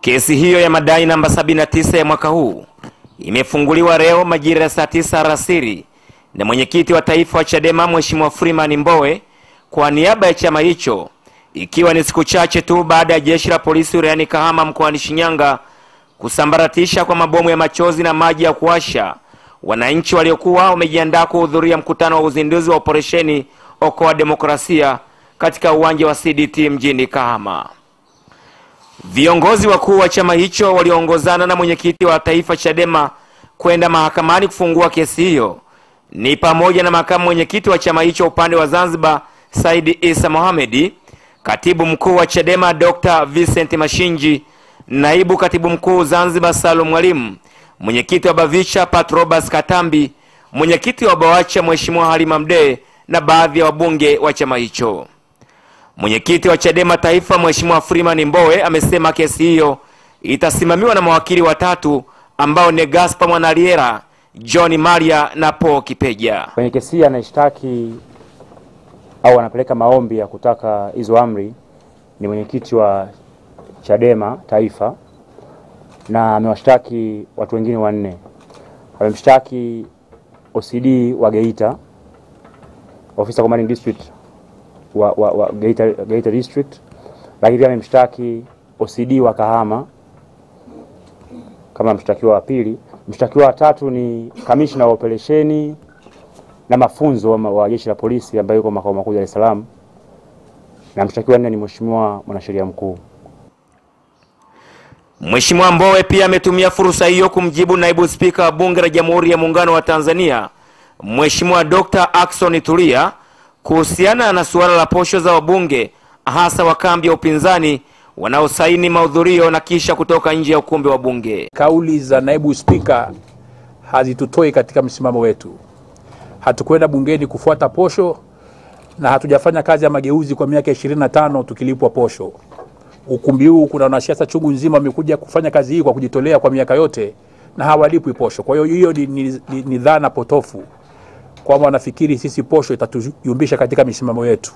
Kesi hiyo ya madai namba 79 ya mwaka huu imefunguliwa leo majira ya saa 9 alasiri na mwenyekiti wa taifa wa Chadema Mheshimiwa Freeman Mbowe kwa niaba ya chama hicho, ikiwa ni siku chache tu baada ya jeshi la polisi wilayani Kahama mkoani Shinyanga kusambaratisha kwa mabomu ya machozi na maji ya kuwasha wananchi waliokuwa wamejiandaa kuhudhuria mkutano wa uzinduzi wa operesheni Okoa Demokrasia katika uwanja wa CDT mjini Kahama. Viongozi wakuu wa chama hicho waliongozana na mwenyekiti wa taifa Chadema kwenda mahakamani kufungua kesi hiyo ni pamoja na makamu mwenyekiti wa chama hicho upande wa Zanzibar Said Isa Mohamed, katibu mkuu wa Chadema Dr. Vincent Mashinji, naibu katibu mkuu Zanzibar Salum Mwalimu, mwenyekiti wa Bavicha Patrobas Katambi, mwenyekiti wa Bawacha Mheshimiwa Halima Mdee na baadhi ya wabunge wa chama hicho. Mwenyekiti wa Chadema taifa Mheshimiwa Freeman Mbowe amesema kesi hiyo itasimamiwa na mawakili watatu ambao ni Gaspar Mwanaliera, John Maria na Paul Kipeja. Kwenye kesi hii anashtaki au anapeleka maombi ya kutaka hizo amri ni mwenyekiti wa Chadema taifa, na amewashtaki watu wengine wanne. Amemshtaki OCD wa Geita, Officer Commanding District wa Geita District, lakini pia amemshtaki OCD wa Kahama kama mshtakiwa wa pili. Mshtakiwa wa tatu ni kamishna wa operesheni na mafunzo wa jeshi la polisi ambaye yuko makao makuu Dar es Salaam, na mshtakiwa nne ni Mheshimiwa Mwanasheria Mkuu. Mheshimiwa Mbowe pia ametumia fursa hiyo kumjibu naibu spika wa Bunge la Jamhuri ya Muungano wa Tanzania Mheshimiwa Dr. Ackson Tulia kuhusiana na suala la posho za wabunge, hasa wa kambi ya upinzani wanaosaini mahudhurio na kisha kutoka nje ya ukumbi wa bunge. Kauli za naibu spika hazitutoi katika msimamo wetu. Hatukwenda bungeni kufuata posho na hatujafanya kazi ya mageuzi kwa miaka 25 tukilipwa posho. Ukumbi huu kuna wanasiasa chungu nzima wamekuja kufanya kazi hii kwa kujitolea kwa miaka yote na hawalipwi posho. Kwa hiyo ni dhana potofu kwamba wanafikiri sisi posho itatuyumbisha katika misimamo yetu.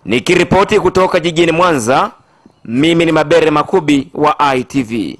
Nikiripoti kutoka jijini Mwanza, mimi ni Mabere Makubi wa ITV.